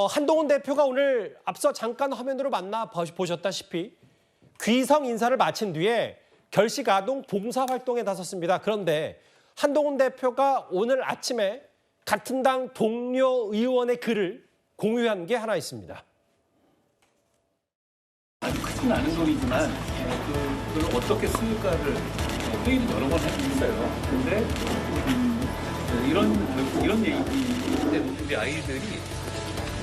한동훈 대표가 오늘 앞서 잠깐 화면으로 만나 보셨다시피 귀성 인사를 마친 뒤에 결식 아동 봉사활동에 나섰습니다. 그런데 한동훈 대표가 오늘 아침에 같은 당 동료 의원의 글을 공유한 게 하나 있습니다. 아주 크진 않은 돈이지만 그걸 어떻게 쓸까를 회의를 여러 번 했어요. 근데 이런 얘기 때문에 우리 아이들이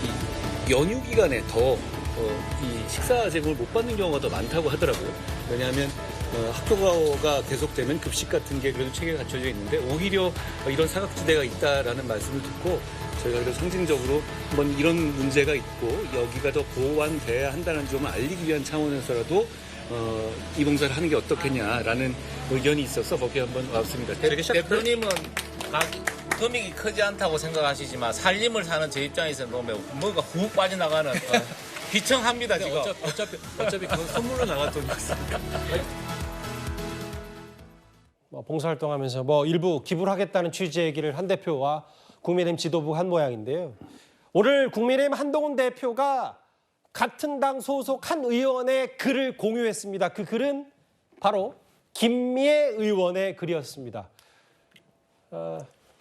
이 연휴 기간에 더 이 식사 제공을 못 받는 경우가 더 많다고 하더라고요. 왜냐하면 학교가 계속되면 급식 같은 게 그래도 체계가 갖춰져 있는데 오히려 이런 사각지대가 있다라는 말씀을 듣고 저희가 그래서 상징적으로 한번 이런 문제가 있고 여기가 더 보완돼야 한다는 점을 알리기 위한 차원에서라도 이 봉사를 하는 게 어떻겠냐라는 의견이 있어서 거기에 한번 왔습니다. 대표님은 금액이 크지 않다고 생각하시지만 살림을 사는 제 입장에서 보면 뭐가 훅 빠져나가는 비청합니다 지금. 어차피 그건 선물로 나갈 돈이었으니까. 봉사활동하면서 일부 기부를 하겠다는 취지의 얘기를 한 대표와 국민의힘 지도부가 한 모양인데요. 오늘 국민의힘 한동훈 대표가 같은 당 소속 한 의원의 글을 공유했습니다. 그 글은 바로 김미애 의원의 글이었습니다.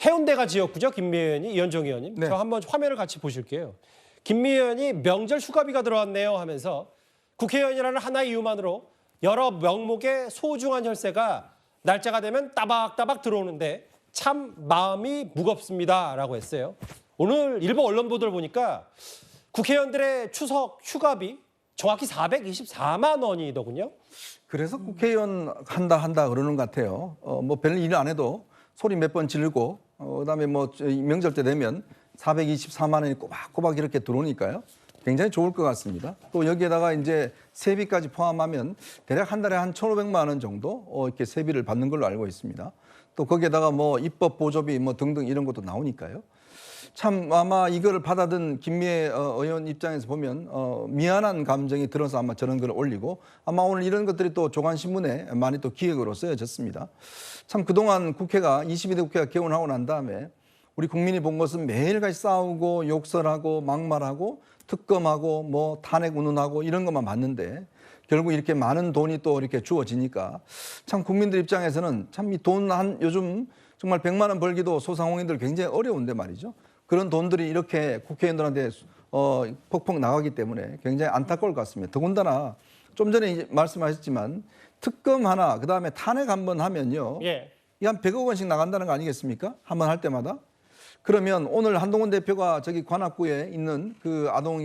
해운대가 지역구죠, 김미애 의원이, 이현정 의원님. 네. 저 한번 화면을 같이 보실게요. 김미애 의원이 명절 휴가비가 들어왔네요 하면서 국회의원이라는 하나의 이유만으로 여러 명목의 소중한 혈세가 날짜가 되면 따박따박 들어오는데 참 마음이 무겁습니다라고 했어요. 오늘 일부 언론 보도를 보니까 국회의원들의 추석 휴가비 정확히 424만 원이더군요. 그래서 국회의원 한다 그러는 것 같아요. 별 일 안 해도 소리 몇 번 지르고 그다음에 명절 때 되면 424만 원이 꼬박꼬박 이렇게 들어오니까요. 굉장히 좋을 것 같습니다. 또 여기에다가 이제 세비까지 포함하면 대략 한 달에 한 1,500만 원 정도 이렇게 세비를 받는 걸로 알고 있습니다. 또 거기에다가 입법 보조비 등등 이런 것도 나오니까요. 참 아마 이걸 받아든 김미애 의원 입장에서 보면 미안한 감정이 들어서 아마 저런 글을 올리고 아마 오늘 이런 것들이 또 조간신문에 많이 또 기획으로 쓰여졌습니다. 참 그동안 국회가 22대 국회가 개원하고 난 다음에 우리 국민이 본 것은 매일같이 싸우고 욕설하고 막말하고 특검하고 탄핵 운운하고 이런 것만 봤는데 결국 이렇게 많은 돈이 또 이렇게 주어지니까 참 국민들 입장에서는 참 이 돈 요즘 정말 100만 원 벌기도 소상공인들 굉장히 어려운데 말이죠. 그런 돈들이 이렇게 국회의원들한테 퍽퍽 나가기 때문에 굉장히 안타까울 것 같습니다. 더군다나 좀 전에 말씀하셨지만 특검 하나 그다음에 탄핵 한번 하면요. 예. 이 한 100억 원씩 나간다는 거 아니겠습니까? 한번 할 때마다. 그러면 오늘 한동훈 대표가 저기 관악구에 있는 그 아동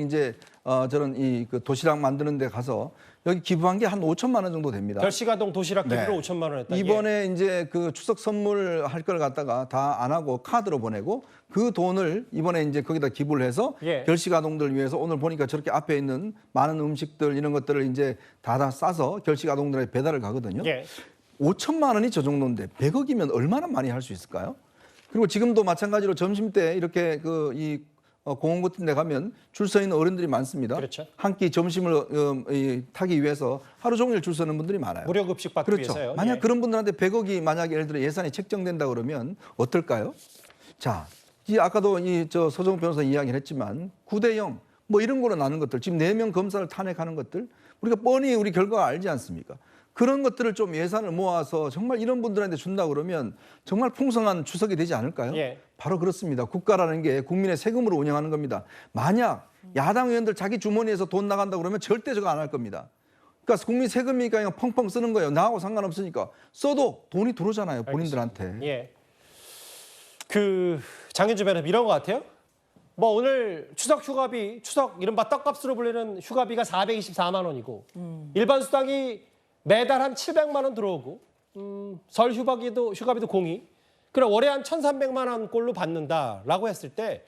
저런 그 도시락 만드는 데 가서 여기 기부한 게 한 5천만 원 정도 됩니다. 결식아동 도시락 기부로 네. 5천만 원 했다. 이번에 이제 그 추석 선물 할 걸 갖다가 다 안 하고 카드로 보내고 그 돈을 이번에 이제 거기다 기부를 해서 결식 아동들 위해서 오늘 보니까 저렇게 앞에 있는 많은 음식들 이런 것들을 이제 다 싸서 결식 아동들에게 배달을 가거든요. 5천만 원이 저 정도인데 100억이면 얼마나 많이 할 수 있을까요? 그리고 지금도 마찬가지로 점심 때 이렇게 공원 같은 데 가면 줄 서 있는 어른들이 많습니다. 그렇죠. 한 끼 점심을 타기 위해서 하루 종일 줄 서는 분들이 많아요. 무료 급식 받기 그렇죠. 위해서요. 만약 그런 분들한테 100억이 만약에 예를 들어 예산이 책정된다 그러면 어떨까요? 자, 아까도 서정훈 변호사 이야기를 했지만 9대0 이런 거로 나눈 것들 지금 4명 검사를 탄핵하는 것들 우리가 뻔히 우리 결과가 알지 않습니까? 그런 것들을 좀 예산을 모아서 정말 이런 분들한테 준다 그러면 정말 풍성한 추석이 되지 않을까요? 바로 그렇습니다. 국가라는 게 국민의 세금으로 운영하는 겁니다. 만약 야당 의원들 자기 주머니에서 돈 나간다 그러면 절대 저거 안 할 겁니다. 그러니까 국민 세금이니까 그냥 펑펑 쓰는 거예요. 나하고 상관없으니까. 써도 돈이 들어오잖아요. 본인들한테. 장윤주 변호사 이런 것 같아요. 오늘 추석 휴가비, 이른바 떡값으로 불리는 휴가비가 424만 원이고 일반 수당이 매달 한 700만 원 들어오고 설 휴가비도 공이 그래 월에 한 1,300만 원 꼴로 받는다라고 했을 때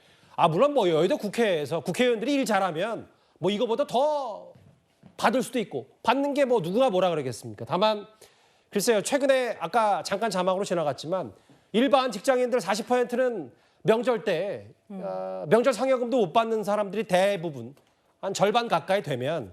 물론 여의도 국회에서 국회의원들이 일 잘하면 이거보다 더 받을 수도 있고 받는 게 누구가 뭐라 그러겠습니까? 다만 글쎄요 최근에 아까 잠깐 자막으로 지나갔지만 일반 직장인들 40%는 명절 때 명절 상여금도 못 받는 사람들이 대부분 한 절반 가까이 되면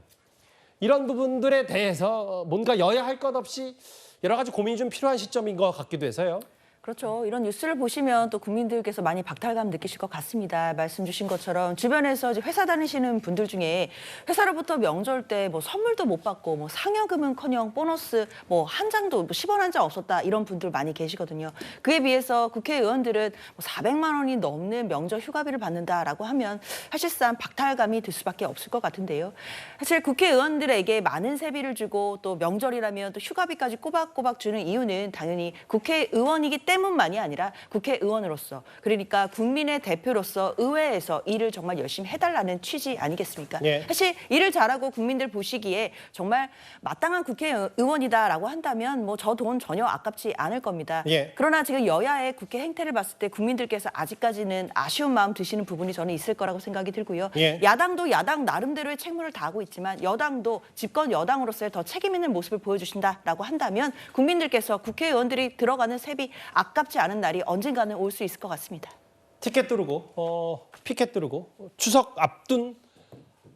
이런 부분들에 대해서 뭔가 여야 할 것 없이 여러 가지 고민이 좀 필요한 시점인 것 같기도 해서요. 그렇죠. 이런 뉴스를 보시면 또 국민들께서 많이 박탈감 느끼실 것 같습니다. 말씀 주신 것처럼 주변에서 이제 회사 다니시는 분들 중에 회사로부터 명절 때 뭐 선물도 못 받고 뭐 상여금은커녕 보너스 뭐 한 장도 뭐 10원 한 장 없었다 이런 분들 많이 계시거든요. 그에 비해서 국회의원들은 뭐 400만 원이 넘는 명절 휴가비를 받는다라고 하면 사실상 박탈감이 들 수밖에 없을 것 같은데요. 사실 국회의원들에게 많은 세비를 주고 또 명절이라면 또 휴가비까지 꼬박꼬박 주는 이유는 당연히 국회의원이기 때문만이 아니라 국회의원으로서 그러니까 국민의 대표로서 의회에서 일을 정말 열심히 해달라는 취지 아니겠습니까? 예. 사실 일을 잘하고 국민들 보시기에 정말 마땅한 국회의원이다라고 한다면 뭐 저 돈 전혀 아깝지 않을 겁니다. 예. 그러나 지금 여야의 국회 행태를 봤을 때 국민들께서 아직까지는 아쉬운 마음 드시는 부분이 저는 있을 거라고 생각이 들고요. 예. 야당도 야당 나름대로의 책무를 다하고 있지만 여당도 집권 여당으로서의 더 책임 있는 모습을 보여주신다라고 한다면 국민들께서 국회의원들이 들어가는 세비 아깝지 않은 날이 언젠가는 올 수 있을 것 같습니다. 티켓 두르고 피켓 두르고 추석 앞둔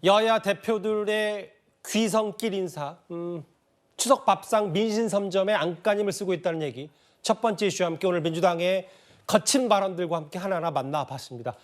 여야 대표들의 귀성길 인사, 추석 밥상 민신섬점에 안간힘을 쓰고 있다는 얘기 첫 번째 이슈와 함께 오늘 민주당의 거친 발언들과 함께 하나하나 만나봤습니다.